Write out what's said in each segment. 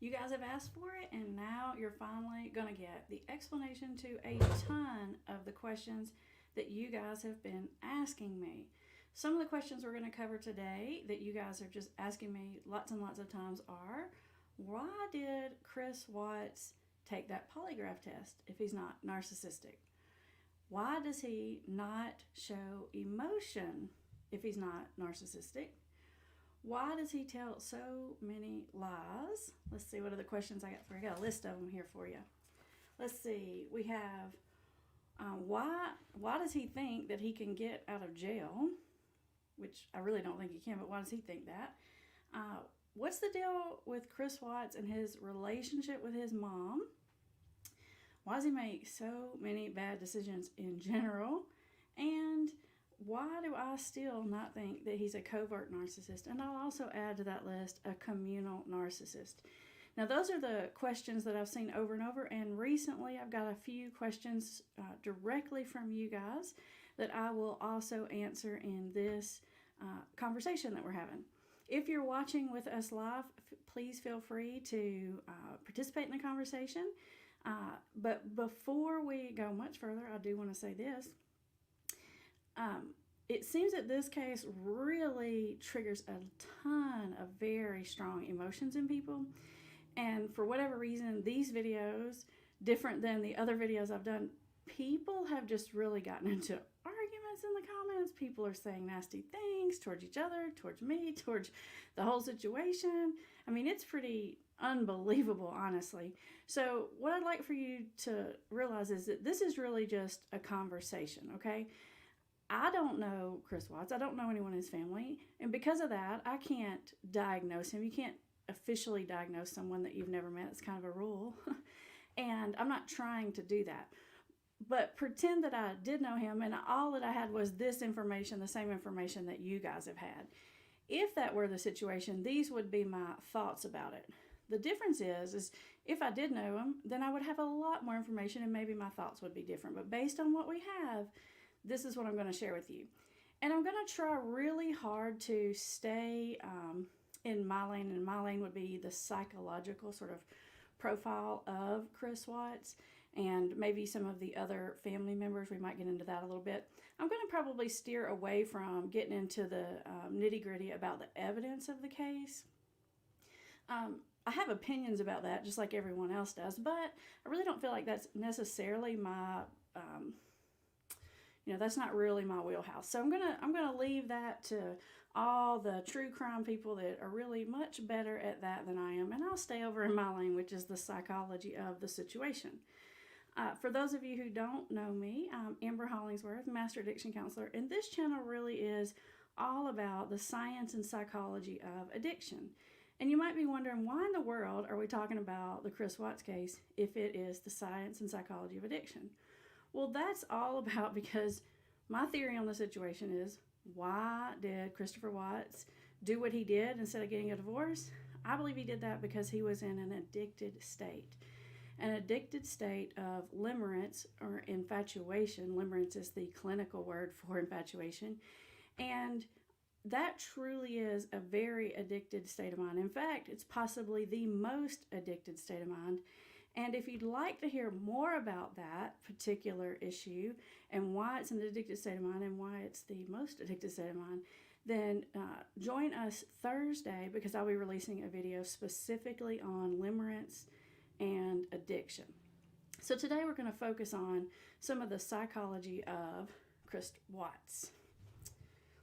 You guys have asked for it, and now you're finally going to get the explanation to a ton of the questions that you guys have been asking me. Some of the questions we're going to cover today that you guys are just asking me lots and lots of times are, why did Chris Watts take that polygraph test if he's not narcissistic? Why does he not show emotion if he's not narcissistic? Why does he tell so many lies? Let's see, what are the questions I got for you? I got a list of them here for you. Let's see, we have why does he think that he can get out of jail? Which I really don't think he can, but why does he think that? What's the deal with Chris Watts and his relationship with his mom? Why does he make so many bad decisions in general? And why do I still not think that he's a covert narcissist? And I'll also add to that list a communal narcissist. Now, those are the questions that I've seen over and over, and recently I've got a few questions directly from you guys that I will also answer in this conversation that we're having. If you're watching with us live, please feel free to participate in the conversation. But before we go much further, I do want to say this. It seems that this case really triggers a ton of very strong emotions in people. And for whatever reason, these videos, different than the other videos I've done, people have just really gotten into arguments in the comments. People are saying nasty things towards each other, towards me, towards the whole situation. I mean, it's pretty unbelievable, honestly. So what I'd like for you to realize is that this is really just a conversation, okay? I don't know Chris Watts. I don't know anyone in his family. And because of that, I can't diagnose him. You can't officially diagnose someone that you've never met. It's kind of a rule. And I'm not trying to do that. But pretend that I did know him and all that I had was this information, the same information that you guys have had. If that were the situation, these would be my thoughts about it. The difference is if I did know him, then I would have a lot more information and maybe my thoughts would be different. But based on what we have, this is what I'm going to share with you. And I'm going to try really hard to stay in my lane, and my lane would be the psychological sort of profile of Chris Watts and maybe some of the other family members. We might get into that a little bit. I'm going to probably steer away from getting into the nitty-gritty about the evidence of the case. I have opinions about that just like everyone else does, but I really don't feel like that's necessarily my that's not really my wheelhouse. So I'm gonna leave that to all the true crime people that are really much better at that than I am, and I'll stay over in my lane, which is the psychology of the situation. For those of you who don't know me, I'm Amber Hollingsworth, Master Addiction Counselor, and this channel really is all about the science and psychology of addiction. And you might be wondering, why in the world are we talking about the Chris Watts case if it is the science and psychology of addiction? Well, that's all about because my theory on the situation is, why did Christopher Watts do what he did instead of getting a divorce? I believe he did that because he was in an addicted state. An addicted state of limerence or infatuation. Limerence is the clinical word for infatuation. And that truly is a very addicted state of mind. In fact, it's possibly the most addicted state of mind. And if you'd like to hear more about that particular issue and why it's an addicted state of mind and why it's the most addicted state of mind, then join us Thursday because I'll be releasing a video specifically on limerence and addiction. So today we're going to focus on some of the psychology of Chris Watts.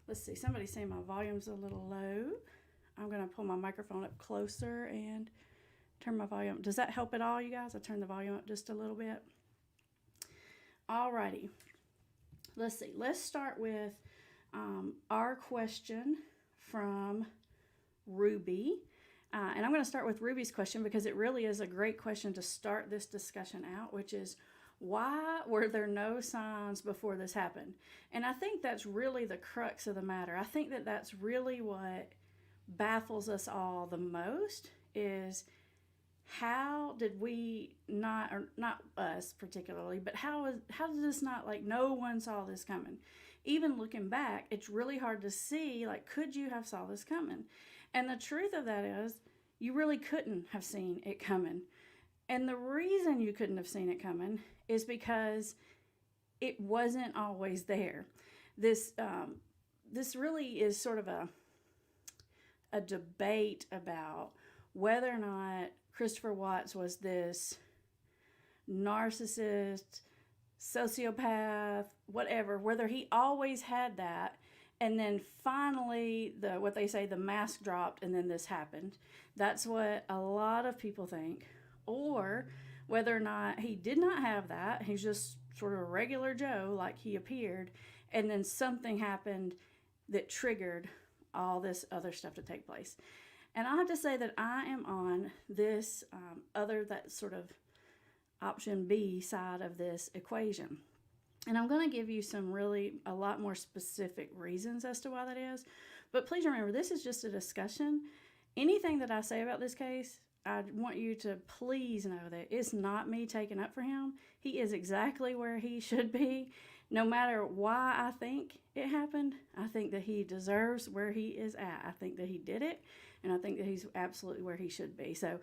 Let's see, somebody's saying my volume's a little low. I'm going to pull my microphone up closer and turn my volume up. Does that help at all, you guys? I turn the volume up just a little bit. Alrighty. Let's see. Let's start with our question from Ruby. And I'm going to start with Ruby's question because it really is a great question to start this discussion out, which is, why were there no signs before this happened? And I think that's really the crux of the matter. I think that that's really what baffles us all the most is, how did we not, or not us particularly, but how did this not, like, no one saw this coming? Even looking back, it's really hard to see, like, could you have saw this coming? And the truth of that is, you really couldn't have seen it coming. And the reason you couldn't have seen it coming is because it wasn't always there. This really is sort of a debate about whether or not Christopher Watts was this narcissist, sociopath, whatever, whether he always had that, and then finally what they say, the mask dropped and then this happened. That's what a lot of people think. Or whether or not he did not have that, he's just sort of a regular Joe like he appeared, and then something happened that triggered all this other stuff to take place. And I have to say that I am on this that sort of option B side of this equation. And I'm going to give you a lot more specific reasons as to why that is. But please remember, this is just a discussion. Anything that I say about this case, I want you to please know that it's not me taking up for him. He is exactly where he should be. No matter why I think it happened, I think that he deserves where he is at. I think that he did it, and I think that he's absolutely where he should be. So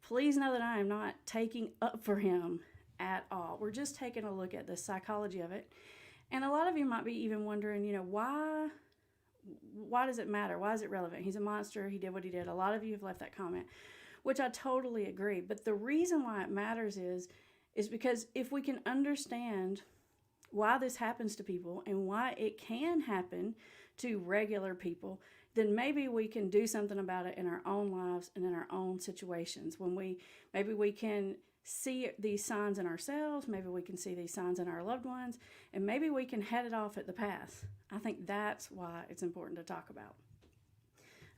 please know that I am not taking up for him at all. We're just taking a look at the psychology of it. And a lot of you might be even wondering, why does it matter? Why is it relevant? He's a monster. He did what he did. A lot of you have left that comment, which I totally agree. But the reason why it matters is because if we can understand why this happens to people and why it can happen to regular people, then maybe we can do something about it in our own lives and in our own situations. Maybe we can see these signs in ourselves, maybe we can see these signs in our loved ones, and maybe we can head it off at the pass. I think that's why it's important to talk about.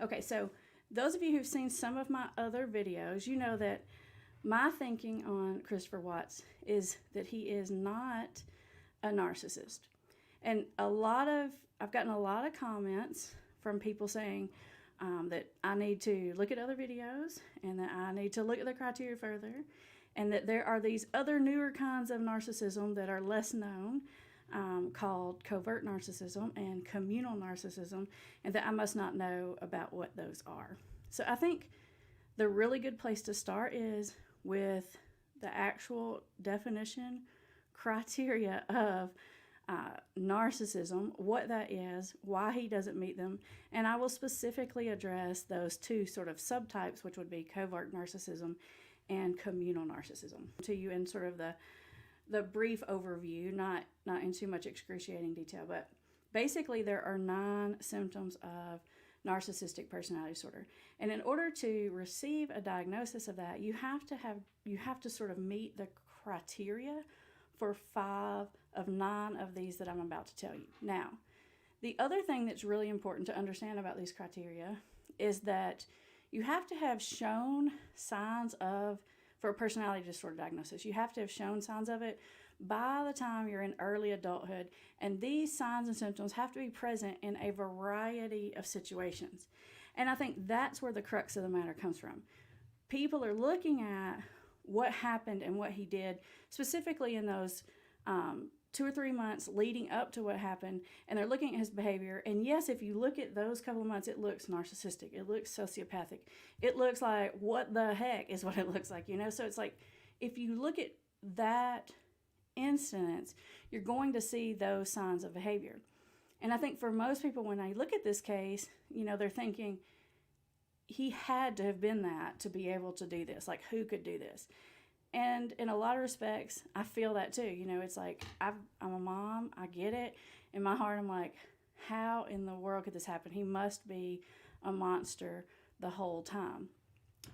Okay, so those of you who've seen some of my other videos, you know that my thinking on Christopher Watts is that he is not a narcissist. And I've gotten a lot of comments from people saying that I need to look at other videos and that I need to look at the criteria further, and that there are these other newer kinds of narcissism that are less known, called covert narcissism and communal narcissism, and that I must not know about what those are. So I think the really good place to start is with the actual definition criteria of narcissism, what that is, why he doesn't meet them, and I will specifically address those two sort of subtypes, which would be covert narcissism and communal narcissism, to you in sort of the brief overview, not in too much excruciating detail. But basically there are 9 symptoms of narcissistic personality disorder, and in order to receive a diagnosis of that, you have to sort of meet the criteria for 5 of 9 of these that I'm about to tell you. Now, the other thing that's really important to understand about these criteria is that you have to have shown signs for a personality disorder diagnosis, you have to have shown signs of it by the time you're in early adulthood. And these signs and symptoms have to be present in a variety of situations. And I think that's where the crux of the matter comes from. People are looking at what happened and what he did, specifically in those 2 or 3 months leading up to what happened, and they're looking at his behavior. And yes, if you look at those couple of months, it looks narcissistic, it looks sociopathic, it looks like, what the heck is what it looks like, So it's like, if you look at that instance, you're going to see those signs of behavior. And I think for most people, when they look at this case, they're thinking, he had to have been that to be able to do this. Like, who could do this? And in a lot of respects, I feel that too. It's like, I'm a mom, I get it. In my heart, I'm like, how in the world could this happen? He must be a monster the whole time.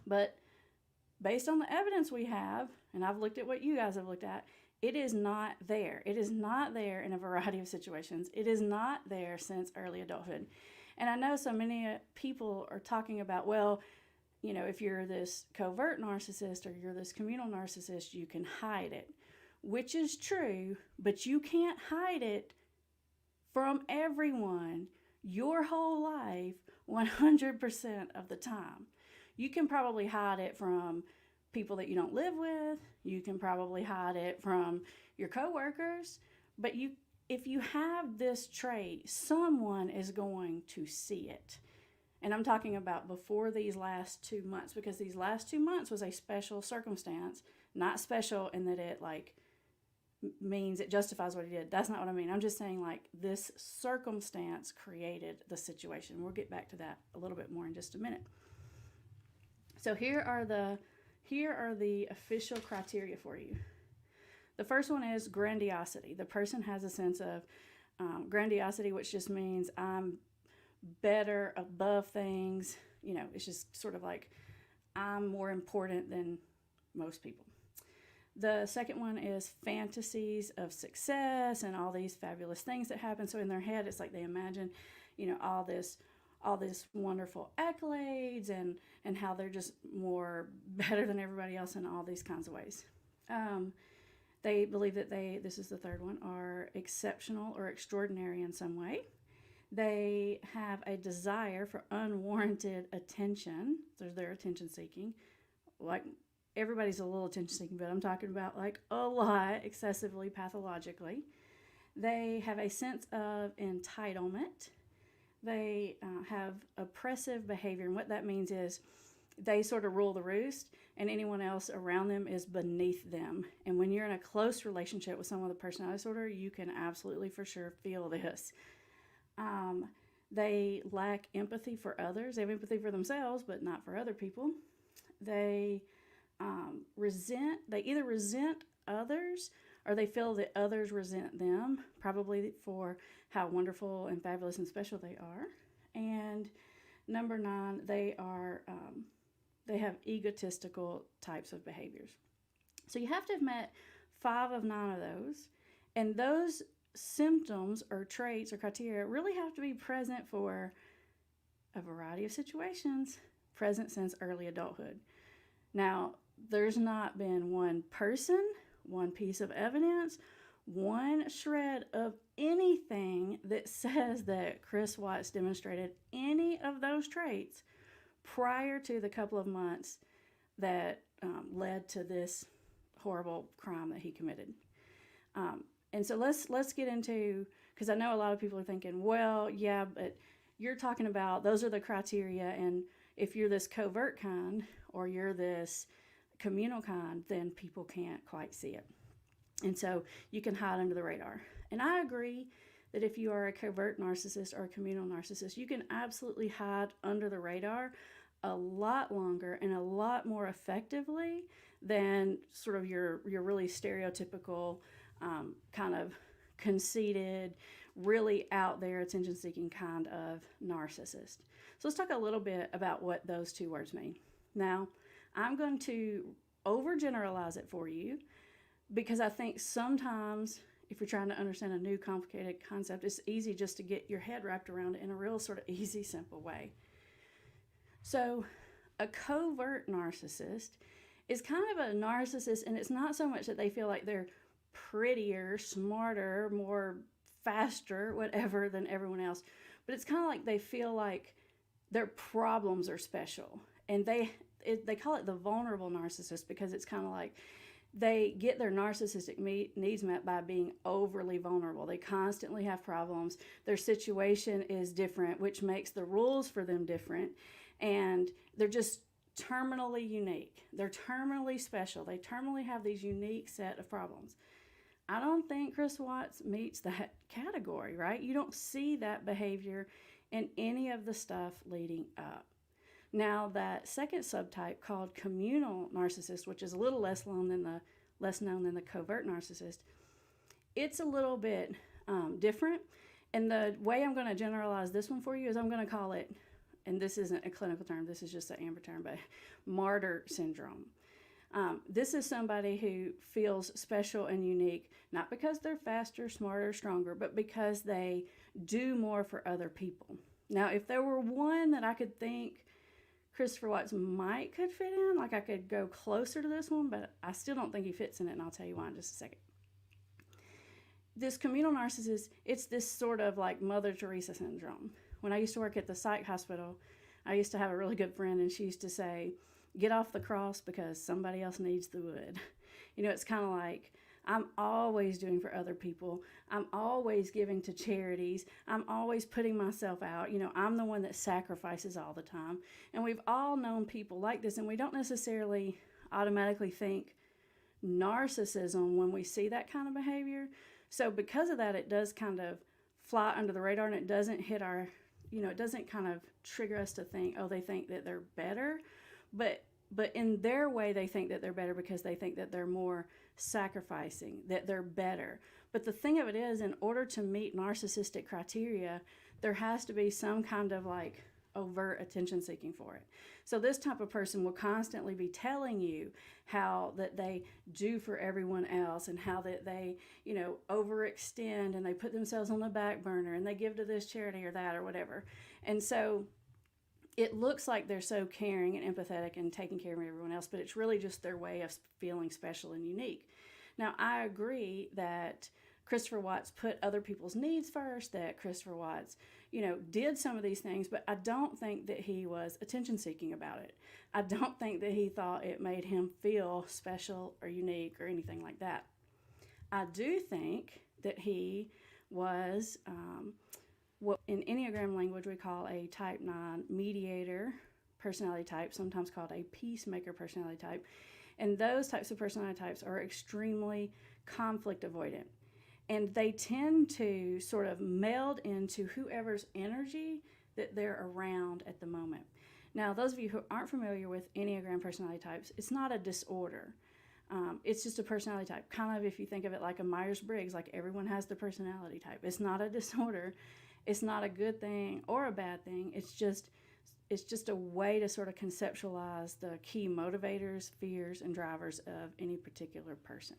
But based on the evidence we have, and I've looked at what you guys have looked at, it is not there. It is not there in a variety of situations. It is not there since early adulthood. And I know so many people are talking about, well, if you're this covert narcissist or you're this communal narcissist, you can hide it, which is true, but you can't hide it from everyone your whole life 100% of the time. You can probably hide it from people that you don't live with. You can probably hide it from your coworkers, but if you have this trait, someone is going to see it. And I'm talking about before these last 2 months, because these last 2 months was a special circumstance, not special in that it like means it justifies what he did. That's not what I mean. I'm just saying like this circumstance created the situation. We'll get back to that a little bit more in just a minute. So here are the official criteria for you. The first one is grandiosity. The person has a sense of grandiosity, which just means I'm better, above things. You know, it's just sort of like I'm more important than most people. The second one is fantasies of success and all these fabulous things that happen. So in their head, it's like they imagine, you know, all this wonderful accolades and how they're just more better than everybody else in all these kinds of ways. They believe that this is the third one, are exceptional or extraordinary in some way. They have a desire for unwarranted attention. They're attention seeking. Like everybody's a little attention seeking, but I'm talking about like a lot, excessively, pathologically. They have a sense of entitlement. They have oppressive behavior, and what that means is they sort of rule the roost, and anyone else around them is beneath them. And when you're in a close relationship with someone with a personality disorder, you can absolutely for sure feel this. They lack empathy for others. They have empathy for themselves, but not for other people. They either resent others or they feel that others resent them, probably for how wonderful and fabulous and special they are. And number 9, they have egotistical types of behaviors. So you have to have met 5 of 9 of those, and those symptoms or traits or criteria really have to be present for a variety of situations, present since early adulthood. Now, there's not been one person, one piece of evidence, one shred of anything that says that Chris Watts demonstrated any of those traits prior to the couple of months that led to this horrible crime that he committed. And so let's get into, because I know a lot of people are thinking, well, yeah, but you're talking about those are the criteria, and if you're this covert kind or you're this communal kind, then people can't quite see it. And so you can hide under the radar. And I agree that if you are a covert narcissist or a communal narcissist, you can absolutely hide under the radar a lot longer and a lot more effectively than sort of your really stereotypical kind of conceited, really out there, attention-seeking kind of narcissist. So let's talk a little bit about what those 2 words mean. Now, I'm going to overgeneralize it for you because I think sometimes if you're trying to understand a new complicated concept, it's easy just to get your head wrapped around it in a real sort of easy, simple way. So a covert narcissist is kind of a narcissist, and it's not so much that they feel like they're prettier, smarter, more faster, whatever, than everyone else, but it's kind of like they feel like their problems are special. And they call it the vulnerable narcissist because it's kind of like they get their narcissistic needs met by being overly vulnerable. They constantly have problems. Their situation is different, which makes the rules for them different. And they're just terminally unique. They're terminally special. They terminally have these unique set of problems. I don't think Chris Watts meets that category, right? You don't see that behavior in any of the stuff leading up. Now, that second subtype called communal narcissist, which is a little less known than the covert narcissist, it's a little bit different. And the way I'm going to generalize this one for you is I'm going to call it, and this isn't a clinical term, this is just an AMBER term, but martyr syndrome. This is somebody who feels special and unique, not because they're faster, smarter, stronger, but because they do more for other people. Now, if there were one that I could think Christopher Watts could fit in, like I could go closer to this one, but I still don't think he fits in it, and I'll tell you why in just a second. This communal narcissist, it's this sort of like Mother Teresa syndrome. When I used to work at the psych hospital, I used to have a really good friend, and she used to say, get off the cross because somebody else needs the wood. You know, it's kind of like I'm always doing for other people. I'm always giving to charities. I'm always putting myself out. I'm the one that sacrifices all the time. And we've all known people like this, and we don't necessarily automatically think narcissism when we see that kind of behavior. So because of that, it does kind of fly under the radar, and it doesn't hit our, it doesn't kind of trigger us to think, oh, they think that they're better. But in their way, they think that they're better because they think that they're more sacrificing, that they're better. But the thing of it is, in order to meet narcissistic criteria, there has to be some kind of like overt attention seeking for it. So this type of person will constantly be telling you how that they do for everyone else, and how that they, overextend, and they put themselves on the back burner, and they give to this charity or that or whatever. And so it looks like they're so caring and empathetic and taking care of everyone else, but it's really just their way of feeling special and unique. Now, I agree that Christopher Watts put other people's needs first, that Christopher Watts, did some of these things, but I don't think that he was attention-seeking about it. I don't think that he thought it made him feel special or unique or anything like that. I do think that he was what in Enneagram language we call a type 9 mediator personality type, sometimes called a peacemaker personality type. And those types of personality types are extremely conflict avoidant. And they tend to sort of meld into whoever's energy that they're around at the moment. Now, those of you who aren't familiar with Enneagram personality types, it's not a disorder. It's just a personality type. Kind of if you think of it like a Myers-Briggs, like everyone has their personality type. It's not a disorder. It's not a good thing or a bad thing. It's just a way to sort of conceptualize the key motivators, fears, and drivers of any particular person.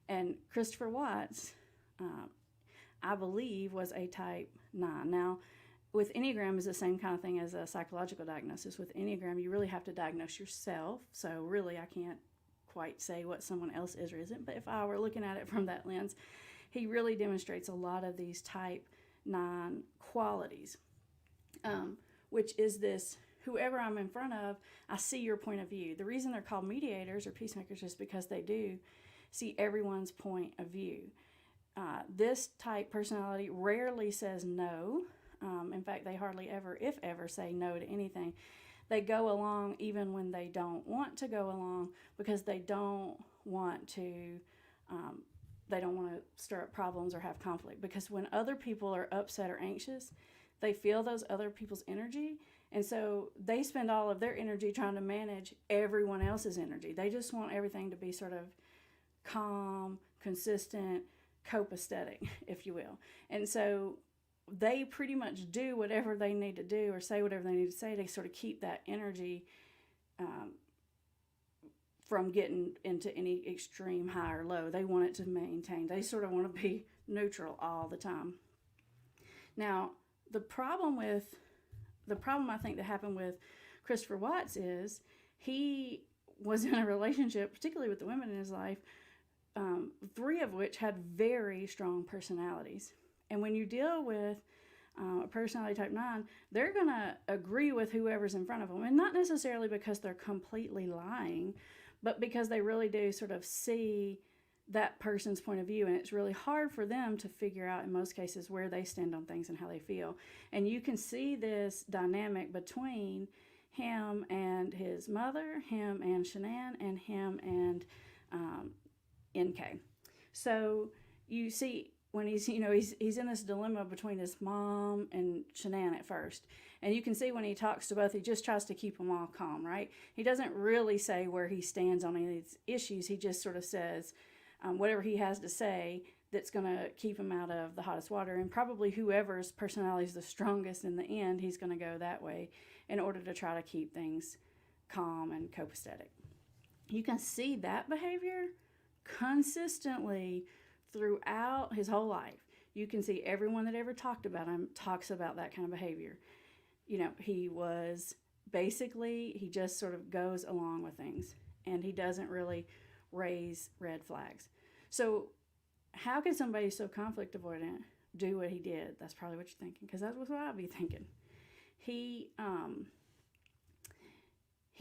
And Christopher Watts, I believe, was a type 9. Now, with Enneagram is the same kind of thing as a psychological diagnosis. With Enneagram, you really have to diagnose yourself. So really, I can't quite say what someone else is or isn't. But if I were looking at it from that lens, he really demonstrates a lot of these type 9 qualities, which is this: whoever I'm in front of, I see your point of view. The reason they're called mediators or peacemakers is because they do see everyone's point of view. This type personality rarely says no. In fact, they hardly ever, if ever, say no to anything. They go along even when they don't want to go along, because they don't want to stir up problems or have conflict. Because when other people are upset or anxious, they feel those other people's energy. And so they spend all of their energy trying to manage everyone else's energy. They just want everything to be sort of calm, consistent, copacetic, if you will. And so they pretty much do whatever they need to do or say whatever they need to say to sort of keep that energy from getting into any extreme high or low. They want it to maintain. They sort of want to be neutral all the time. Now, the problem I think that happened with Christopher Watts is he was in a relationship, particularly with the women in his life, 3 of which had very strong personalities. And when you deal with a personality type 9, they're going to agree with whoever's in front of them. And not necessarily because they're completely lying, but because they really do sort of see that person's point of view. And it's really hard for them to figure out, in most cases, where they stand on things and how they feel. And you can see this dynamic between him and his mother, him and Shanann, and him and NK. So you see when he's in this dilemma between his mom and Shanann at first. And you can see when he talks to both, he just tries to keep them all calm, right? He doesn't really say where he stands on any of these issues. He just sort of says whatever he has to say that's going to keep him out of the hottest water. And probably whoever's personality is the strongest in the end, he's going to go that way in order to try to keep things calm and copacetic. You can see that behavior consistently throughout his whole life. You can see everyone that ever talked about him talks about that kind of behavior. He just sort of goes along with things, and he doesn't really raise red flags. So how can somebody so conflict avoidant do what he did? That's probably what you're thinking, because that's what I'd be thinking. He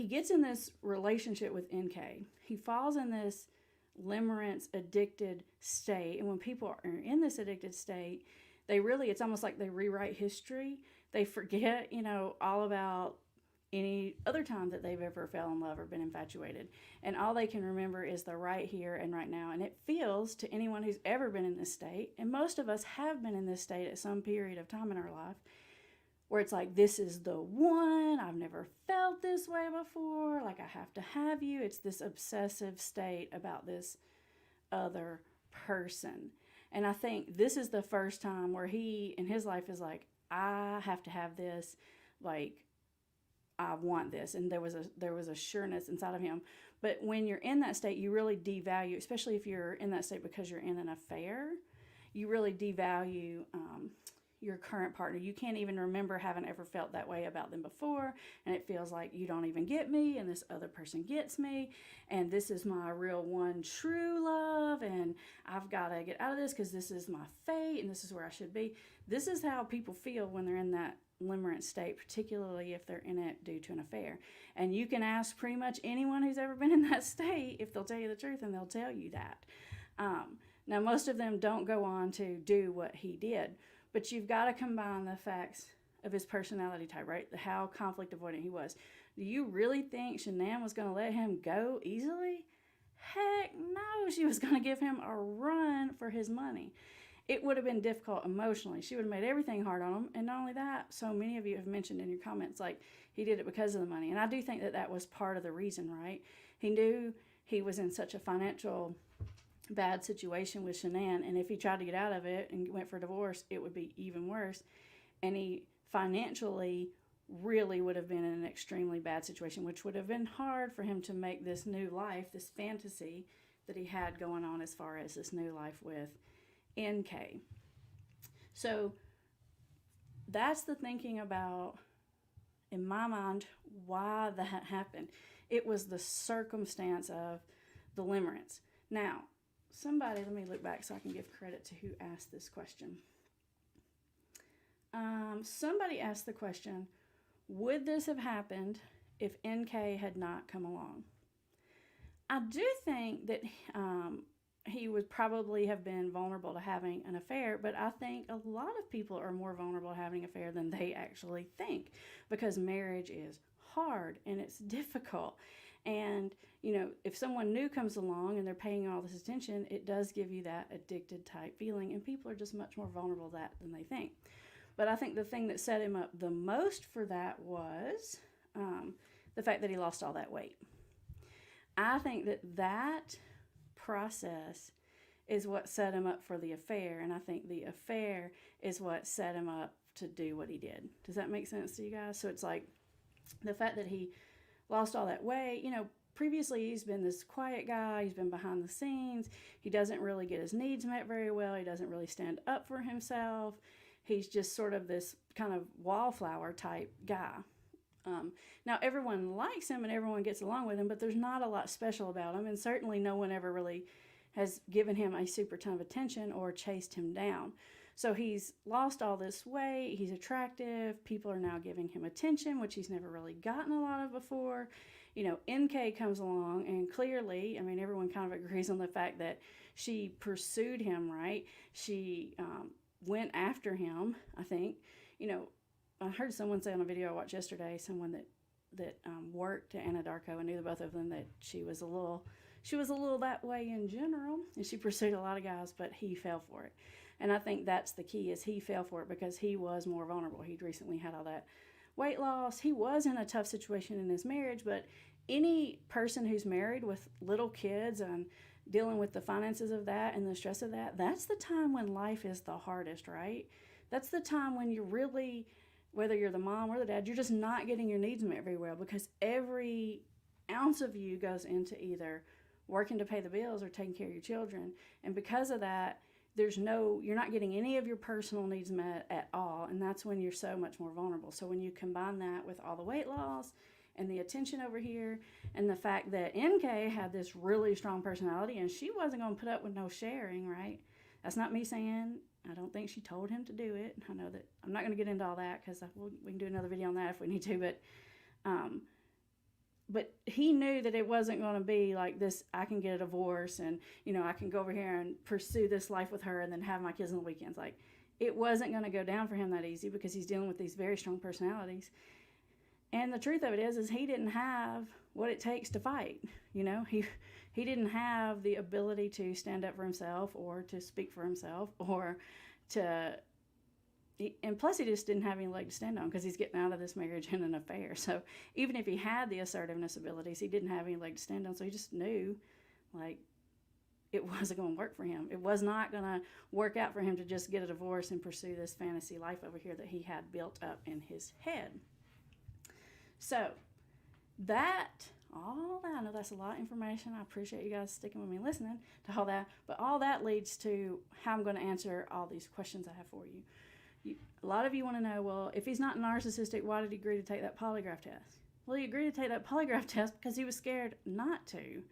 gets in this relationship with NK. He falls in this limerence addicted state. And when people are in this addicted state, it's almost like they rewrite history. They forget, all about any other time that they've ever fell in love or been infatuated. And all they can remember is the right here and right now. And it feels to anyone who's ever been in this state, and most of us have been in this state at some period of time in our life, where it's like, this is the one, I've never felt this way before, like I have to have you. It's this obsessive state about this other person. And I think this is the first time where he in his life is like, I have to have this, like, I want this. And there was a sureness inside of him. But when you're in that state, you really devalue, especially if you're in that state because you're in an affair, you really devalue your current partner. You can't even remember having ever felt that way about them before, and it feels like you don't even get me, and this other person gets me, and this is my real one true love, and I've got to get out of this because this is my fate, and this is where I should be. This is how people feel when they're in that limerent state, particularly if they're in it due to an affair. And you can ask pretty much anyone who's ever been in that state if they'll tell you the truth, and they'll tell you that. Now, most of them don't go on to do what he did, but you've got to combine the facts of his personality type, right? How conflict avoidant he was. Do you really think Shanann was going to let him go easily? Heck no, she was going to give him a run for his money. It would have been difficult emotionally. She would have made everything hard on him. And not only that, so many of you have mentioned in your comments, like, he did it because of the money. And I do think that that was part of the reason, right? He knew he was in such a financial bad situation with Shanann, and if he tried to get out of it and went for a divorce, it would be even worse. And he financially really would have been in an extremely bad situation, which would have been hard for him to make this new life, this fantasy that he had going on as far as this new life with NK. So that's the thinking about, in my mind, why that happened. It was the circumstance of the limerence. Now, let me look back so I can give credit to who asked this question. Somebody asked the question, would this have happened if NK had not come along? I do think that he would probably have been vulnerable to having an affair, but I think a lot of people are more vulnerable to having an affair than they actually think, because marriage is hard and it's difficult. And, if someone new comes along and they're paying all this attention, it does give you that addicted type feeling, and people are just much more vulnerable to that than they think. But I think the thing that set him up the most for that was the fact that he lost all that weight. I think that process is what set him up for the affair, and I think the affair is what set him up to do what he did. Does that make sense to you guys? So it's like the fact that he lost all that weight. Previously he's been this quiet guy. He's been behind the scenes. He doesn't really get his needs met very well. He doesn't really stand up for himself. He's just sort of this kind of wallflower type guy. Now everyone likes him and everyone gets along with him, but there's not a lot special about him, and certainly no one ever really has given him a super ton of attention or chased him down. So he's lost all this weight, he's attractive, people are now giving him attention, which he's never really gotten a lot of before. NK comes along, and clearly, everyone kind of agrees on the fact that she pursued him, right? She went after him, I think. I heard someone say on a video I watched yesterday, someone that worked at Anadarko and knew the both of them, that she was a little that way in general, and she pursued a lot of guys, but he fell for it. And I think that's the key, is he fell for it because he was more vulnerable. He'd recently had all that weight loss. He was in a tough situation in his marriage, but any person who's married with little kids and dealing with the finances of that and the stress of that, that's the time when life is the hardest, right? That's the time when you're really, whether you're the mom or the dad, you're just not getting your needs met very well, because every ounce of you goes into either working to pay the bills or taking care of your children. And because of that, you're not getting any of your personal needs met at all, and that's when you're so much more vulnerable. So when you combine that with all the weight loss and the attention over here, and the fact that NK had this really strong personality, and she wasn't going to put up with no sharing, right? That's not me saying, I don't think she told him to do it. I know that I'm not going to get into all that, because we can do another video on that if we need to, but he knew that it wasn't going to be like this, I can get a divorce and, I can go over here and pursue this life with her and then have my kids on the weekends. Like, it wasn't going to go down for him that easy because he's dealing with these very strong personalities. And the truth of it is he didn't have what it takes to fight. He didn't have the ability to stand up for himself or to speak for himself or to, and plus he just didn't have any leg to stand on because he's getting out of this marriage and an affair. So even if he had the assertiveness abilities, he didn't have any leg to stand on. So he just knew, like, it wasn't going to work for him. It was not going to work out for him to just get a divorce and pursue this fantasy life over here that he had built up in his head. So I know that's a lot of information. I appreciate you guys sticking with me and listening to all that. But all that leads to how I'm going to answer all these questions I have for you. A lot of you want to know, well, if he's not narcissistic, why did he agree to take that polygraph test? Well, he agreed to take that polygraph test because he was scared not to,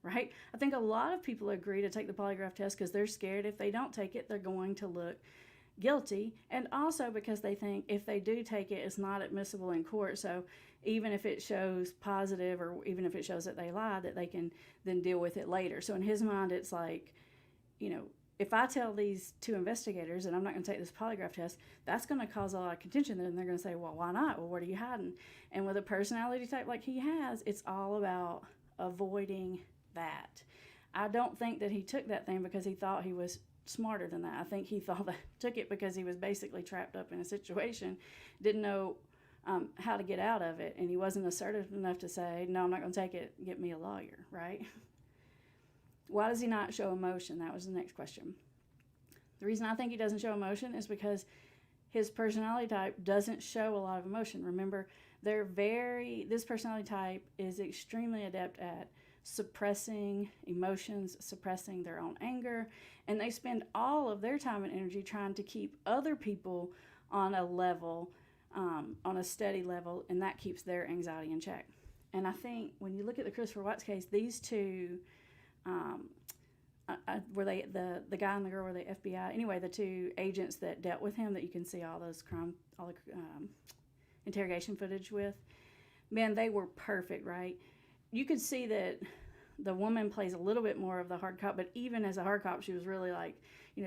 right? I think a lot of people agree to take the polygraph test because they're scared if they don't take it, they're going to look guilty, and also because they think if they do take it, it's not admissible in court. So even if it shows positive or even if it shows that they lied, that they can then deal with it later. So in his mind, it's like, if I tell these two investigators that I'm not going to take this polygraph test, that's going to cause a lot of contention. Then they're going to say, well, why not? Well, what are you hiding? And with a personality type like he has, it's all about avoiding that. I don't think that he took that thing because he thought he was smarter than that. I think he took it because he was basically trapped up in a situation, didn't know how to get out of it, and he wasn't assertive enough to say, no, I'm not going to take it, get me a lawyer, right? Why does he not show emotion? That was the next question. The reason I think he doesn't show emotion is because his personality type doesn't show a lot of emotion. Remember, this personality type is extremely adept at suppressing emotions, suppressing their own anger, and they spend all of their time and energy trying to keep other people on a level, on a steady level, and that keeps their anxiety in check. And I think when you look at the Christopher Watts case, these two, were they the guy and the girl were the FBI? Anyway, the two agents that dealt with him that you can see all the interrogation footage with, man, they were perfect, right? You could see that the woman plays a little bit more of the hard cop, but even as a hard cop, she was really like,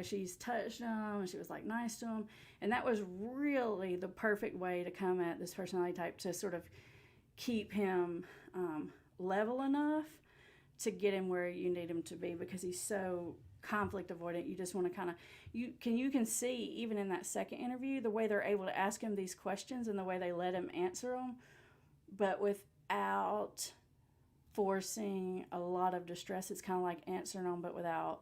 she's touched him and she was like nice to him. And that was really the perfect way to come at this personality type to sort of keep him level enough to get him where you need him to be, because he's so conflict avoidant. You just want to kind of, you can see even in that second interview, the way they're able to ask him these questions and the way they let him answer them, but without forcing a lot of distress. It's kind of like answering them, but without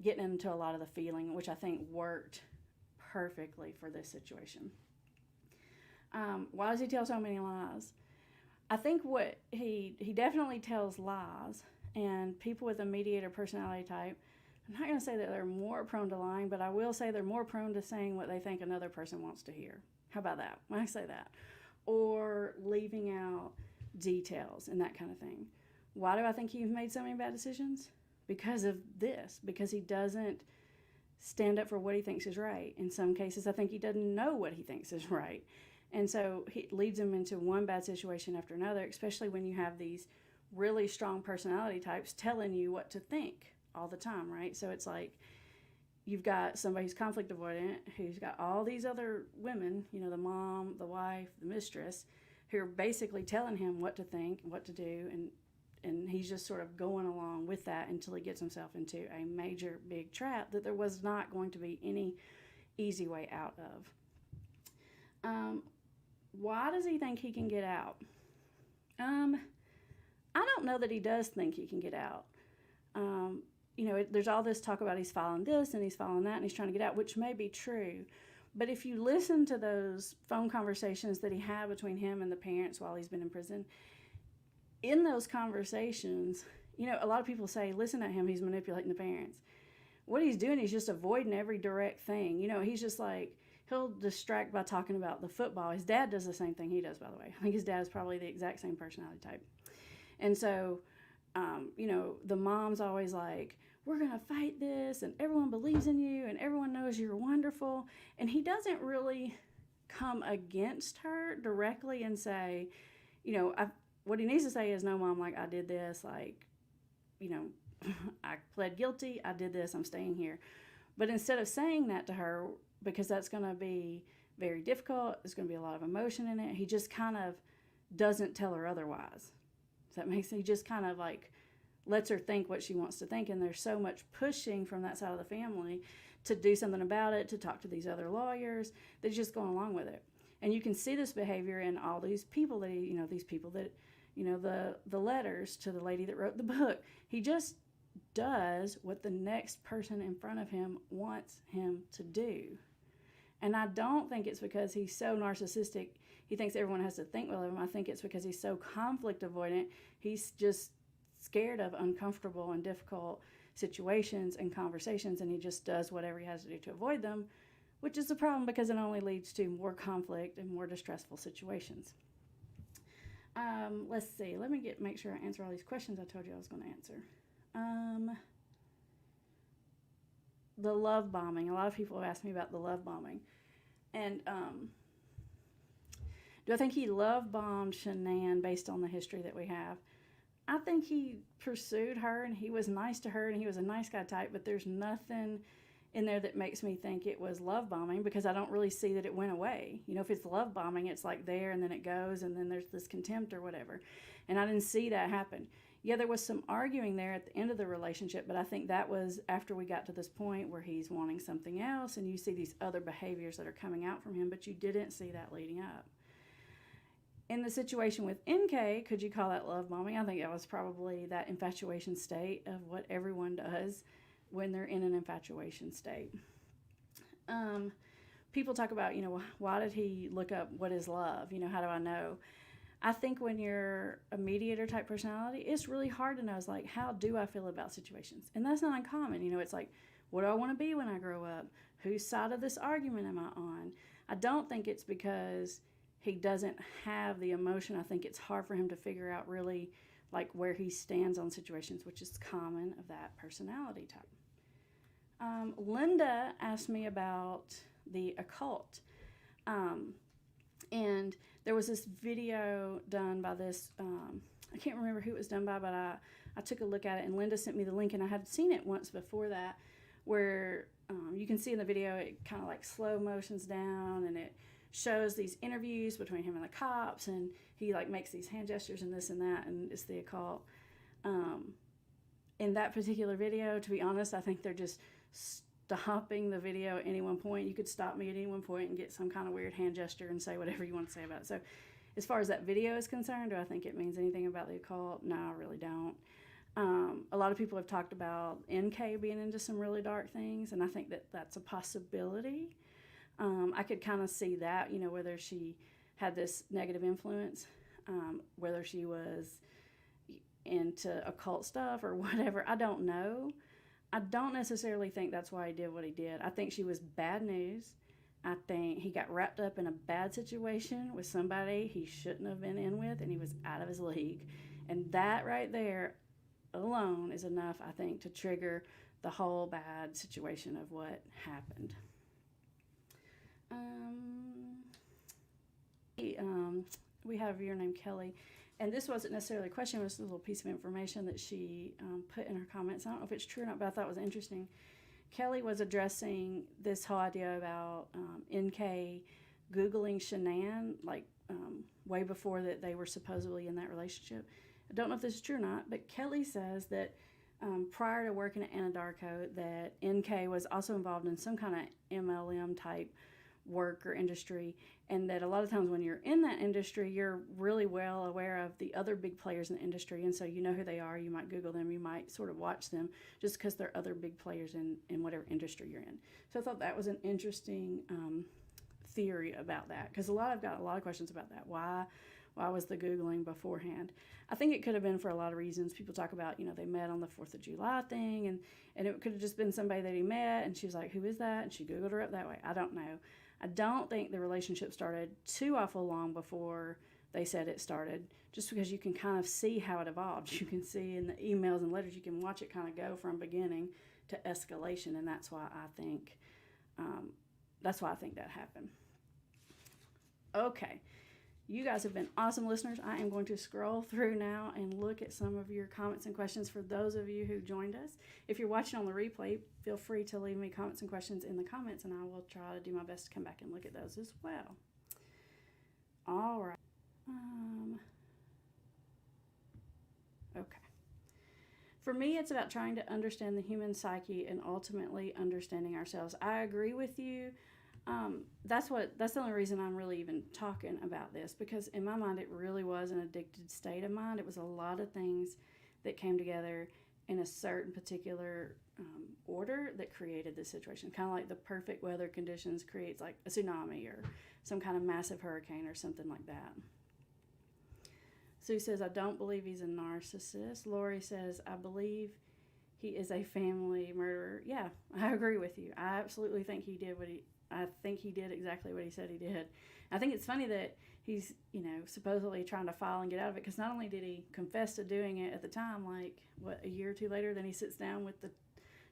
getting into a lot of the feeling, which I think worked perfectly for this situation. Why does he tell so many lies? I think what he definitely tells lies, and people with a mediator personality type, I'm not going to say that they're more prone to lying, but I will say they're more prone to saying what they think another person wants to hear. How about that? When I say that. Or leaving out details and that kind of thing. Why do I think he's made so many bad decisions? Because of this. Because he doesn't stand up for what he thinks is right. In some cases, I think he doesn't know what he thinks is right. And so it leads him into one bad situation after another, especially when you have these really strong personality types telling you what to think all the time, right? So it's like you've got somebody who's conflict avoidant, who's got all these other women, the mom, the wife, the mistress, who are basically telling him what to think, what to do, and he's just sort of going along with that until he gets himself into a major big trap that there was not going to be any easy way out of. Why does he think he can get out? I don't know that he does think he can get out. There's all this talk about he's following this and he's following that and he's trying to get out, which may be true. But if you listen to those phone conversations that he had between him and the parents while he's been in prison, in those conversations, a lot of people say, listen to him, he's manipulating the parents. What he's doing, he's just avoiding every direct thing. He's just like, he'll distract by talking about the football. His dad does the same thing he does, by the way. I think his dad is probably the exact same personality type. And so, the mom's always like, we're going to fight this, and everyone believes in you, and everyone knows you're wonderful. And he doesn't really come against her directly and say, what he needs to say is, no, Mom, like, I did this, like, you know, I pled guilty, I did this, I'm staying here. But instead of saying that to her, because that's going to be very difficult, there's going to be a lot of emotion in it, he just kind of doesn't tell her otherwise. Does that make sense? He just kind of like lets her think what she wants to think, and there's so much pushing from that side of the family to do something about it, to talk to these other lawyers, that he's just going along with it. And you can see this behavior in all these people that the letters to the lady that wrote the book. He just does what the next person in front of him wants him to do. And I don't think it's because he's so narcissistic, he thinks everyone has to think well of him. I think it's because he's so conflict avoidant. He's just scared of uncomfortable and difficult situations and conversations, and he just does whatever he has to do to avoid them, which is a problem because it only leads to more conflict and more distressful situations. Let's see. Let me make sure I answer all these questions I told you I was going to answer. The love bombing. A lot of people have asked me about the love bombing. And do I think he love bombed Shanann based on the history that we have? I think he pursued her, and he was nice to her, and he was a nice guy type, but there's nothing in there that makes me think it was love bombing, because I don't really see that it went away. You know, if it's love bombing, it's like there and then it goes, and then there's this contempt or whatever. And I didn't see that happen. Yeah, there was some arguing there at the end of the relationship, but I think that was after we got to this point where he's wanting something else, and you see these other behaviors that are coming out from him, but you didn't see that leading up. In the situation with NK, could you call that love bombing? I think that was probably that infatuation state of what everyone does when they're in an infatuation state. People talk about, why did he look up what is love? How do I know? I think when you're a mediator type personality, it's really hard to know. It's like, how do I feel about situations? And that's not uncommon. It's like, what do I want to be when I grow up? Whose side of this argument am I on? I don't think it's because he doesn't have the emotion. I think it's hard for him to figure out really like where he stands on situations, which is common of that personality type. Linda asked me about the occult. And there was this video done by this, I can't remember who it was done by, but I took a look at it, and Linda sent me the link, and I had seen it once before that, where you can see in the video it kind of like slow motions down, and it shows these interviews between him and the cops, and he like makes these hand gestures and this and that, and it's the occult. In that particular video, to be honest, I think they're just stopping the video at any one point. You could stop me at any one point and get some kind of weird hand gesture and say whatever you want to say about it. So as far as that video is concerned, do I think it means anything about the occult? No, I really don't. A lot of people have talked about NK being into some really dark things, and I think that that's a possibility. I could kind of see that, whether she had this negative influence, whether she was into occult stuff or whatever. I don't know. I don't necessarily think that's why he did what he did. I think she was bad news. I think he got wrapped up in a bad situation with somebody he shouldn't have been in with, and he was out of his league. And that right there alone is enough, I think, to trigger the whole bad situation of what happened. We have a viewer named Kelly, and this wasn't necessarily a question, it was a little piece of information that she put in her comments. I don't know if it's true or not, but I thought it was interesting. Kelly was addressing this whole idea about NK Googling Shanann, like way before that they were supposedly in that relationship. I don't know if this is true or not, but Kelly says that prior to working at Anadarko, that NK was also involved in some kind of MLM type work or industry, and that a lot of times when you're in that industry, you're really well aware of the other big players in the industry, and so you know who they are. You might Google them, you might sort of watch them just because they're other big players in whatever industry you're in. So I thought that was an interesting theory about that, because I've got a lot of questions about that. Why was the Googling beforehand? I think it could have been for a lot of reasons. People talk about, they met on the 4th of July thing, and it could have just been somebody that he met, and she was like, who is that? And she Googled her up that way. I don't know. I don't think the relationship started too awful long before they said it started, just because you can kind of see how it evolved. You can see in the emails and letters, you can watch it kind of go from beginning to escalation, and that's why I think that happened. Okay. You guys have been awesome listeners. I am going to scroll through now and look at some of your comments and questions for those of you who joined us. If you're watching on the replay, feel free to leave me comments and questions in the comments, and I will try to do my best to come back and look at those as well. All right. Okay. For me, it's about trying to understand the human psyche and ultimately understanding ourselves. I agree with you. That's the only reason I'm really even talking about this, because in my mind, it really was an addicted state of mind. It was a lot of things that came together in a certain particular order that created this situation. Kind of like the perfect weather conditions creates like a tsunami or some kind of massive hurricane or something like that. Sue says, I don't believe he's a narcissist. Lori says, I believe he is a family murderer. Yeah, I agree with you. I absolutely think he did exactly what he said he did. I think it's funny that he's, supposedly trying to file and get out of it, because not only did he confess to doing it at the time, like, a year or two later, then he sits down with the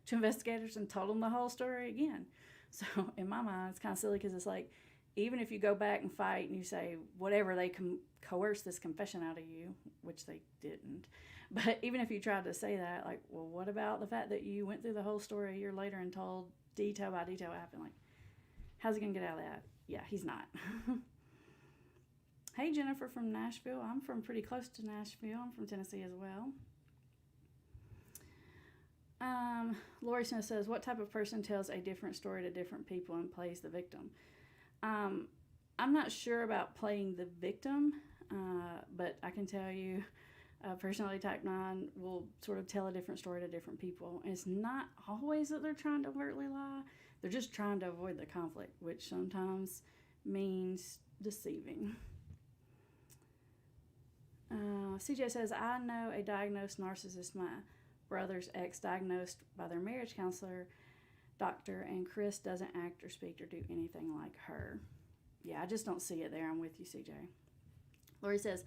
two investigators and told them the whole story again. So in my mind, it's kind of silly, because it's like, even if you go back and fight and you say whatever, they coerce this confession out of you, which they didn't. But even if you tried to say that, like, well, what about the fact that you went through the whole story a year later and told detail by detail what happened? Like, how's he going to get out of that? Yeah, he's not. Hey, Jennifer from Nashville. I'm from pretty close to Nashville. I'm from Tennessee as well. Lori Smith says, what type of person tells a different story to different people and plays the victim? I'm not sure about playing the victim, but I can tell you personality type 9 will sort of tell a different story to different people. And it's not always that they're trying to overtly lie. They're just trying to avoid the conflict, which sometimes means deceiving. CJ says, I know a diagnosed narcissist. My brother's ex diagnosed by their marriage counselor, doctor, and Chris doesn't act or speak or do anything like her. Yeah, I just don't see it there. I'm with you, CJ. Lori says,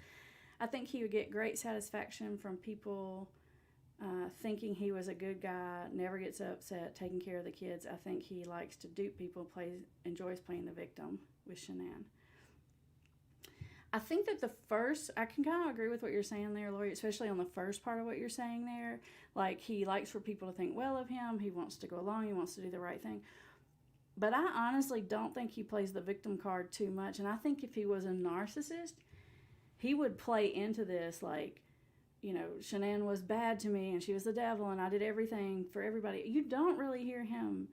I think he would get great satisfaction from people thinking he was a good guy, never gets upset, taking care of the kids. I think he likes to dupe people, enjoys playing the victim with Shanann. I think that I can kind of agree with what you're saying there, Lori, especially on the first part of what you're saying there. Like, he likes for people to think well of him. He wants to go along. He wants to do the right thing. But I honestly don't think he plays the victim card too much. And I think if he was a narcissist, he would play into this like, Shanann was bad to me and she was the devil and I did everything for everybody. You don't really hear him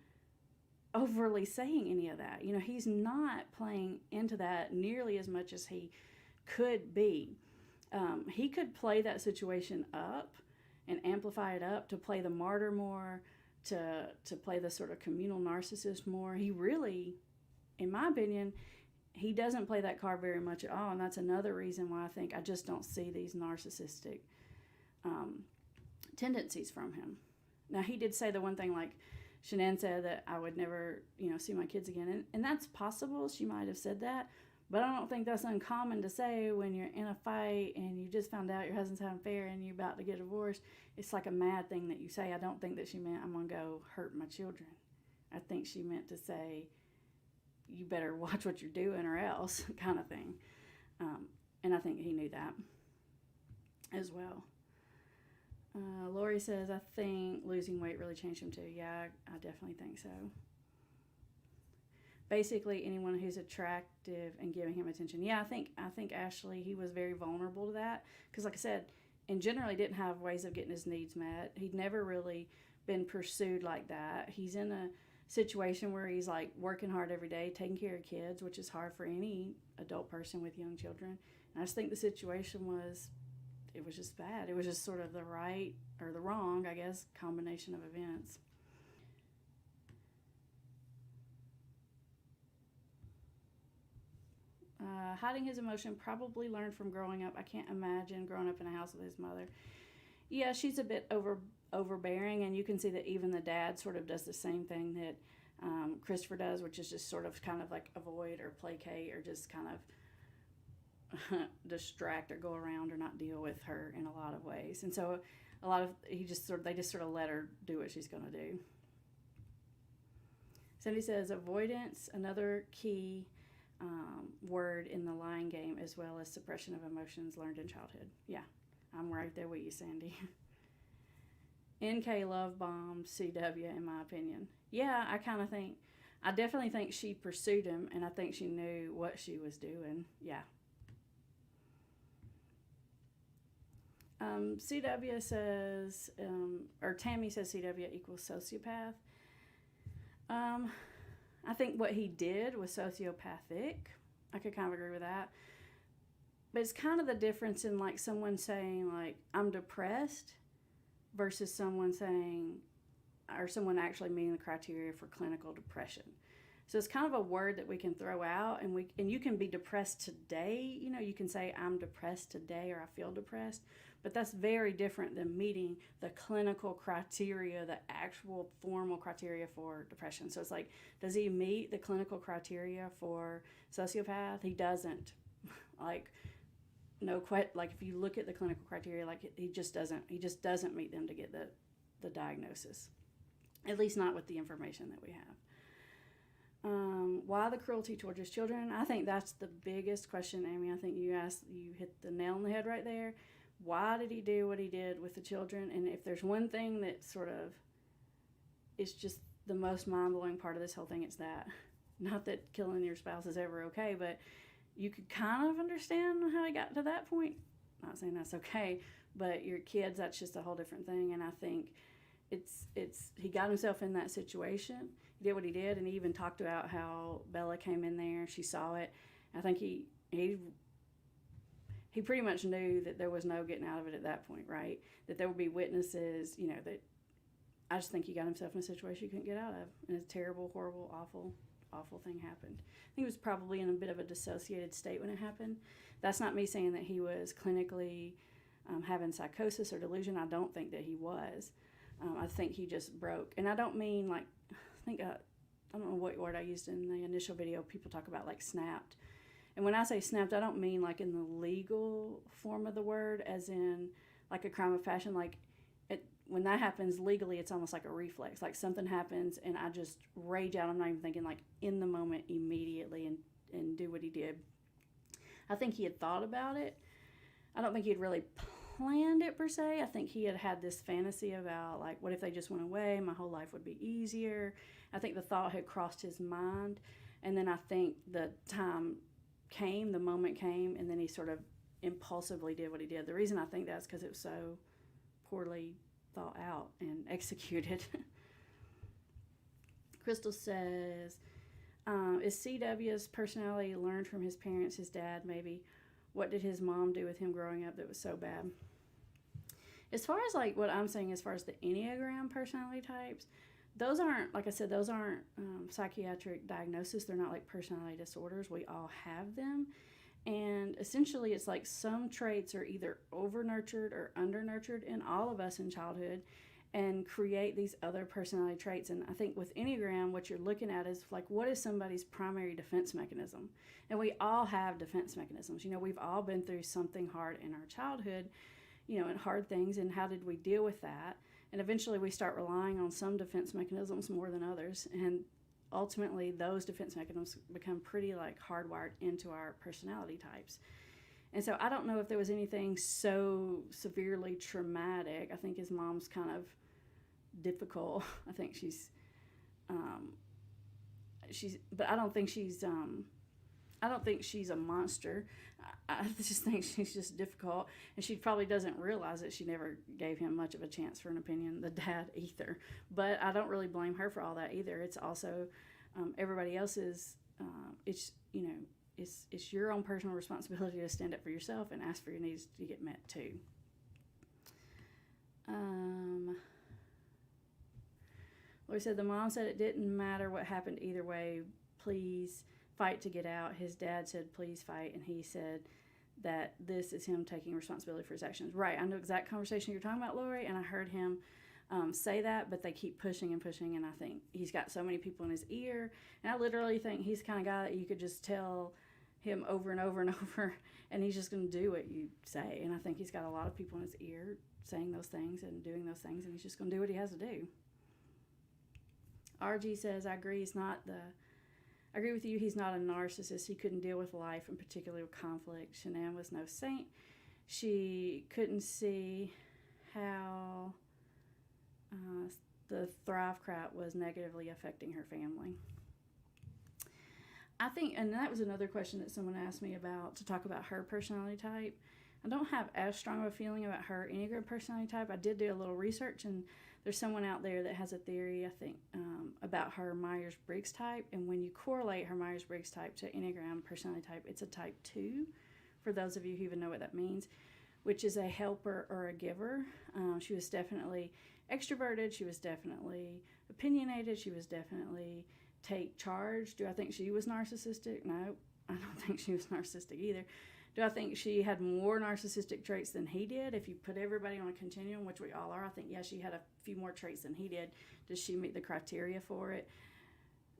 overly saying any of that. He's not playing into that nearly as much as he could be. He could play that situation up and amplify it up to play the martyr more, to play the sort of communal narcissist more. He really, in my opinion, he doesn't play that card very much at all, and that's another reason why I think I just don't see these narcissistic tendencies from him. Now, he did say the one thing, like Shanann said, that I would never, see my kids again, and that's possible. She might have said that, but I don't think that's uncommon to say when you're in a fight and you just found out your husband's having an affair and you're about to get divorced. It's like a mad thing that you say. I don't think that she meant, I'm going to go hurt my children. I think she meant to say, you better watch what you're doing or else, kind of thing. And I think he knew that as well. Lori says, I think losing weight really changed him too. Yeah, I definitely think so. Basically, anyone who's attractive and giving him attention. Yeah, I think Ashley, he was very vulnerable to that. Because like I said, in general, he didn't have ways of getting his needs met. He'd never really been pursued like that. He's in a situation where he's like working hard every day, taking care of kids, which is hard for any adult person with young children. And I just think the situation was just bad. It was just sort of the right or the wrong, I guess, combination of events. Hiding his emotion, probably learned from growing up. I can't imagine growing up in a house with his mother. Yeah, she's a bit overbearing, and you can see that even the dad sort of does the same thing that Christopher does, which is just sort of kind of like avoid or placate or just kind of distract or go around or not deal with her in a lot of ways. And so they just sort of let her do what she's going to do. Cindy says avoidance, another key. word in the lying game, as well as suppression of emotions learned in childhood. Yeah, I'm right there with you, Sandy. NK love bombed CW, in my opinion. Yeah, I definitely think she pursued him, and I think she knew what she was doing. Yeah. CW says, or Tammy says CW equals sociopath. I think what he did was sociopathic. I could kind of agree with that. But it's kind of the difference in like someone saying like, I'm depressed versus someone saying, or someone actually meeting the criteria for clinical depression. So it's kind of a word that we can throw out, and you can be depressed today. You know, you can say, I'm depressed today, or I feel depressed. But that's very different than meeting the clinical criteria, the actual formal criteria for depression. So it's like, does he meet the clinical criteria for sociopath? He doesn't. Like, like if you look at the clinical criteria, like he just doesn't meet them to get the diagnosis. At least not with the information that we have. Why the cruelty towards his children? I think that's the biggest question, Amy. I think you hit the nail on the head right there. Why did he do what he did with the children? And if there's one thing that sort of is just the most mind-blowing part of this whole thing, it's that. Not that killing your spouse is ever okay, but you could kind of understand how he got to that point. Not saying that's okay, but your kids, that's just a whole different thing. And I think he got himself in that situation. He did what he did, and he even talked about how Bella came in there. She saw it. I think he pretty much knew that there was no getting out of it at that point, right? That there would be witnesses, that I just think he got himself in a situation he couldn't get out of. And a terrible, horrible, awful thing happened. I think he was probably in a bit of a dissociated state when it happened. That's not me saying that he was clinically having psychosis or delusion. I don't think that he was. I think he just broke. And I don't mean like, I don't know what word I used in the initial video. People talk about like snapped. And when I say snapped, I don't mean like in the legal form of the word, as in like a crime of passion. Like when that happens legally, it's almost like a reflex. Like something happens and I just rage out. I'm not even thinking, like in the moment immediately and do what he did. I think he had thought about it. I don't think he had really planned it per se. I think he had this fantasy about like, what if they just went away? My whole life would be easier. I think the thought had crossed his mind. And then I think the moment came, and then he sort of impulsively did what he did. The reason I think that's because it was so poorly thought out and executed. Crystal says, is CW's personality learned from his parents, his dad maybe? What did his mom do with him growing up that was so bad? As far as like what I'm saying, as far as the Enneagram personality types, those aren't, like I said, those aren't psychiatric diagnoses. They're not like personality disorders. We all have them. And essentially it's like some traits are either over-nurtured or under-nurtured in all of us in childhood and create these other personality traits. And I think with Enneagram, what you're looking at is like, what is somebody's primary defense mechanism? And we all have defense mechanisms. We've all been through something hard in our childhood, and hard things. And how did we deal with that? And eventually we start relying on some defense mechanisms more than others. And ultimately those defense mechanisms become pretty like hardwired into our personality types. And so I don't know if there was anything so severely traumatic. I think his mom's kind of difficult. I think but I don't think she's a monster. I just think she's just difficult, and she probably doesn't realize that she never gave him much of a chance for an opinion, the dad either. But I don't really blame her for all that either. It's also everybody else's. It's your own personal responsibility to stand up for yourself and ask for your needs to get met too. Lori said the mom said it didn't matter what happened either way. Please fight to get out. His dad said, please fight. And he said that this is him taking responsibility for his actions. Right. I know exact conversation you're talking about, Lori. And I heard him say that, but they keep pushing and pushing. And I think he's got so many people in his ear. And I literally think he's the kind of guy that you could just tell him over and over and over, and he's just going to do what you say. And I think he's got a lot of people in his ear saying those things and doing those things, and he's just going to do what he has to do. RG says, I agree I agree with you. He's not a narcissist. He couldn't deal with life, and particularly with conflict. Shanann was no saint. She couldn't see how the Thrive crap was negatively affecting her family. I think, and that was another question that someone asked me about, to talk about her personality type. I don't have as strong of a feeling about her Enneagram personality type. I did do a little research, and there's someone out there that has a theory, I think, about her Myers-Briggs type. And when you correlate her Myers-Briggs type to Enneagram personality type, it's a type 2, for those of you who even know what that means, which is a helper or a giver. She was definitely extroverted. She was definitely opinionated. She was definitely take charge. Do I think she was narcissistic? No, I don't think she was narcissistic either. Do I think she had more narcissistic traits than he did? If you put everybody on a continuum, which we all are, I think, yeah, she had a few more traits than he did. Does she meet the criteria for it?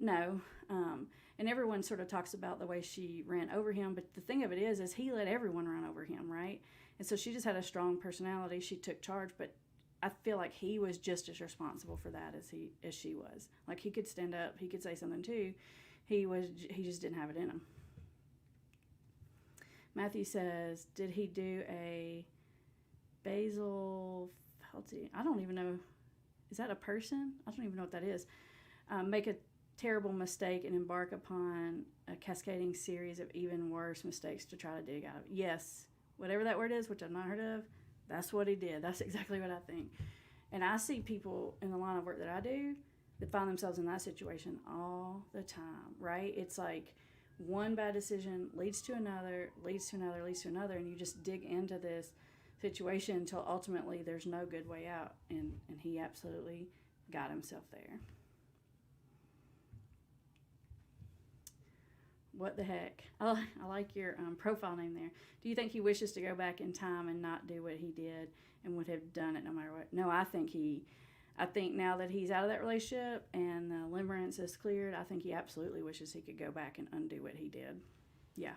No. And everyone sort of talks about the way she ran over him, but the thing of it is he let everyone run over him, right? And so she just had a strong personality. She took charge, but I feel like he was just as responsible for that as she was. Like, he could stand up, he could say something too. He just didn't have it in him. Matthew says, did he do a basal faulty? I don't even know. Is that a person? I don't even know what that is. Make a terrible mistake and embark upon a cascading series of even worse mistakes to try to dig out of it. Yes, whatever that word is, which I've not heard of, that's what he did. That's exactly what I think. And I see people in the line of work that I do that find themselves in that situation all the time, right? It's like one bad decision leads to another, leads to another, leads to another, and you just dig into this situation until ultimately there's no good way out. And he absolutely got himself there. What the heck? I like your profile name there. Do you think he wishes to go back in time and not do what he did and would have done it no matter what? No, I think now that he's out of that relationship and the limerence is cleared, I think he absolutely wishes he could go back and undo what he did. Yeah.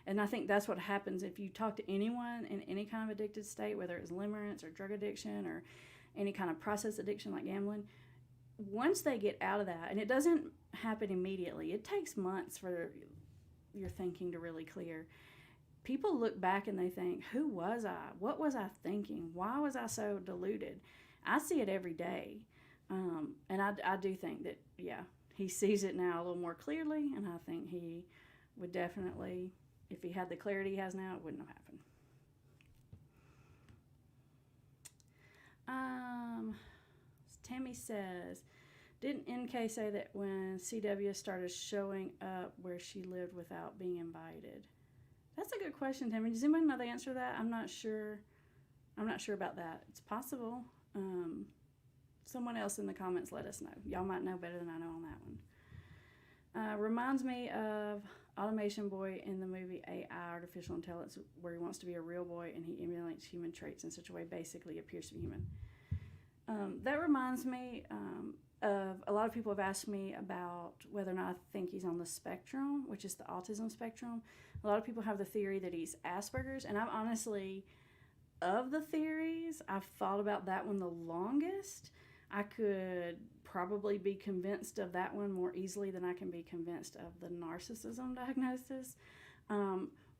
And I think that's what happens if you talk to anyone in any kind of addicted state, whether it's limerence or drug addiction or any kind of process addiction like gambling. Once they get out of that, and it doesn't happen immediately, it takes months for your thinking to really clear. People look back and they think, who was I? What was I thinking? Why was I so deluded? I see it every day. And I do think that, yeah, he sees it now a little more clearly, and I think he would definitely, if he had the clarity he has now, it wouldn't have happened. Tammy says, didn't NK say that when CW started showing up where she lived without being invited? That's a good question, Tammy. Does anybody know the answer to that? I'm not sure about that. It's possible. Someone else in the comments let us know. Y'all might know better than I know on that one. Reminds me of Automation Boy in the movie AI, Artificial Intelligence, where he wants to be a real boy and he emulates human traits in such a way basically appears to be human. That reminds me of a lot of people have asked me about whether or not I think he's on the spectrum, which is the autism spectrum. A lot of people have the theory that he's Asperger's, and I'm honestly, of the theories, I've thought about that one the longest. I could probably be convinced of that one more easily than I can be convinced of the narcissism diagnosis.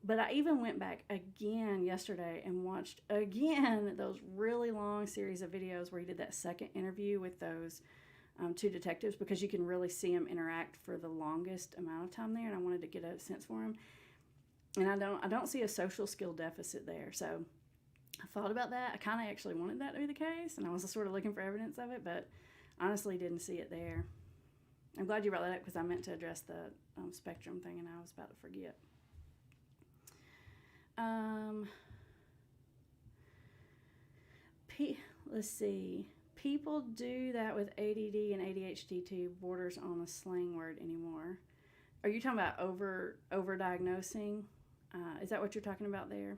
But I even went back again yesterday and watched again those really long series of videos where he did that second interview with those two detectives, because you can really see him interact for the longest amount of time there, and I wanted to get a sense for him. And I don't see a social skill deficit there. So I thought about that. I kind of actually wanted that to be the case, and I was sort of looking for evidence of it, but honestly didn't see it there. I'm glad you brought that up, because I meant to address the spectrum thing, and I was about to forget. Let's see. People do that with ADD and ADHD too, borders on a slang word anymore. Are you talking about over-diagnosing? Is that what you're talking about there?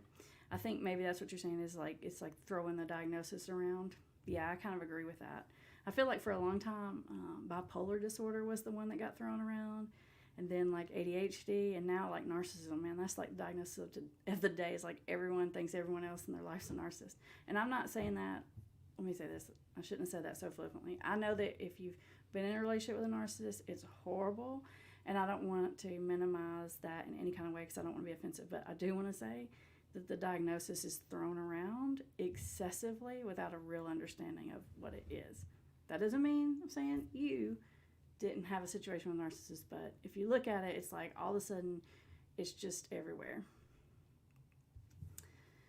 I think maybe that's what you're saying, is like, it's like throwing the diagnosis around. Yeah, I kind of agree with that. I feel like for a long time, bipolar disorder was the one that got thrown around, and then like ADHD, and now like narcissism. Man, that's like the diagnosis of the day. It's like everyone thinks everyone else in their life's a narcissist. And I'm not saying that, let me say this, I shouldn't have said that so flippantly. I know that if you've been in a relationship with a narcissist, it's horrible, And I don't want to minimize that in any kind of way because I don't want to be offensive, but I do want to say that the diagnosis is thrown around excessively without a real understanding of what it is. That doesn't mean I'm saying you didn't have a situation with a narcissist, but if you look at it, it's like all of a sudden it's just everywhere.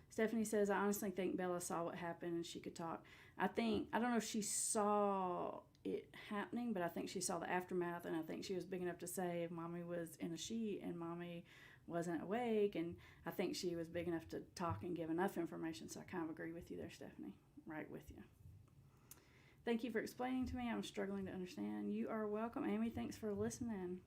Stephanie says, I honestly think Bella saw what happened and she could talk. I don't know if she saw it happening, but I think she saw the aftermath, and I think she was big enough to say if Mommy was in a sheet and Mommy wasn't awake, and I think she was big enough to talk and give enough information, so I kind of agree with you there, Stephanie. Right with you. Thank you for explaining to me. I'm struggling to understand. You are welcome, Amy. Thanks for listening.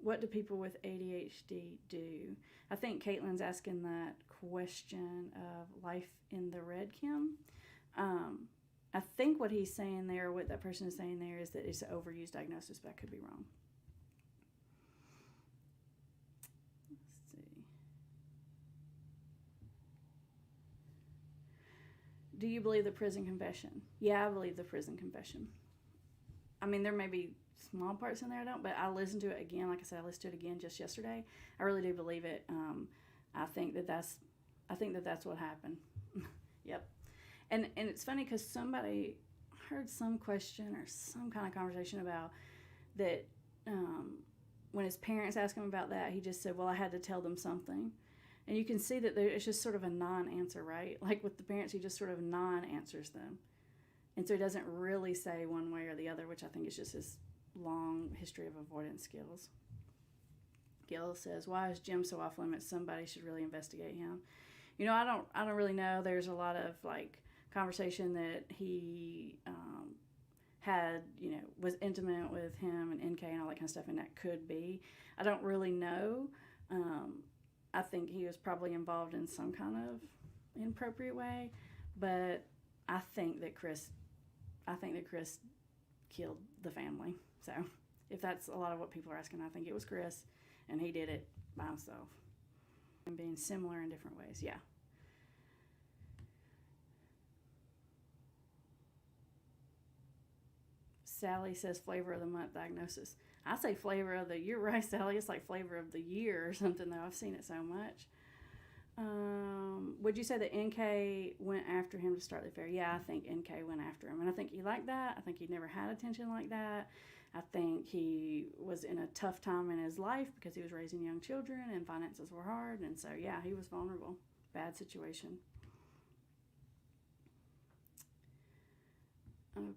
What do people with ADHD do? I think Caitlin's asking that question of life in the red, Kim. I think what he's saying there, what that person is saying there, is that it's an overused diagnosis, but I could be wrong. Let's see. Do you believe the prison confession? Yeah, I believe the prison confession. I mean, there may be small parts in there I don't, but I listened to it again. Like I said, I listened to it again just yesterday. I really do believe it. I think that that's what happened. Yep. And it's funny because somebody heard some question or some kind of conversation about that when his parents asked him about that, he just said, well, I had to tell them something. And you can see that it's just sort of a non-answer, right? Like with the parents, he just sort of non-answers them. And so he doesn't really say one way or the other, which I think is just his long history of avoidance skills. Gil says, why is Jim so off limits? Somebody should really investigate him. You know, I don't really know. There's a lot of like conversation that he had, you know, was intimate with him and NK and all that kind of stuff, and that could be. I don't really know. I think he was probably involved in some kind of inappropriate way, but I think that Chris killed the family. So if that's a lot of what people are asking, I think it was Chris, and he did it by himself. And being similar in different ways, yeah. Sally says flavor of the month diagnosis. I say flavor of the year. Right, Sally? It's like flavor of the year or something, though. I've seen it so much. Would you say that NK went after him to start the affair? Yeah, I think NK went after him. And I think he liked that. I think he never had attention like that. I think he was in a tough time in his life because he was raising young children and finances were hard. And so, yeah, he was vulnerable. Bad situation. Okay.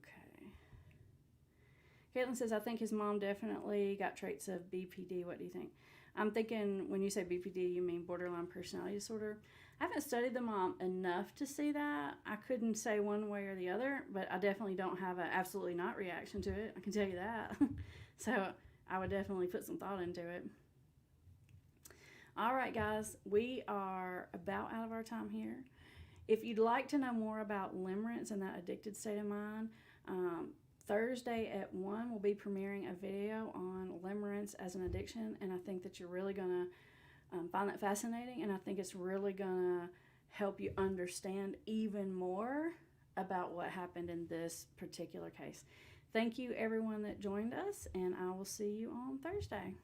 Caitlin says, I think his mom definitely got traits of BPD. What do you think? I'm thinking when you say BPD, you mean borderline personality disorder. I haven't studied the mom enough to see that. I couldn't say one way or the other, but I definitely don't have an absolutely not reaction to it. I can tell you that. So I would definitely put some thought into it. All right, guys, we are about out of our time here. If you'd like to know more about limerence and that addicted state of mind, Thursday at 1, we'll be premiering a video on limerence as an addiction, and I think that you're really going to find that fascinating, and I think it's really going to help you understand even more about what happened in this particular case. Thank you, everyone that joined us, and I will see you on Thursday.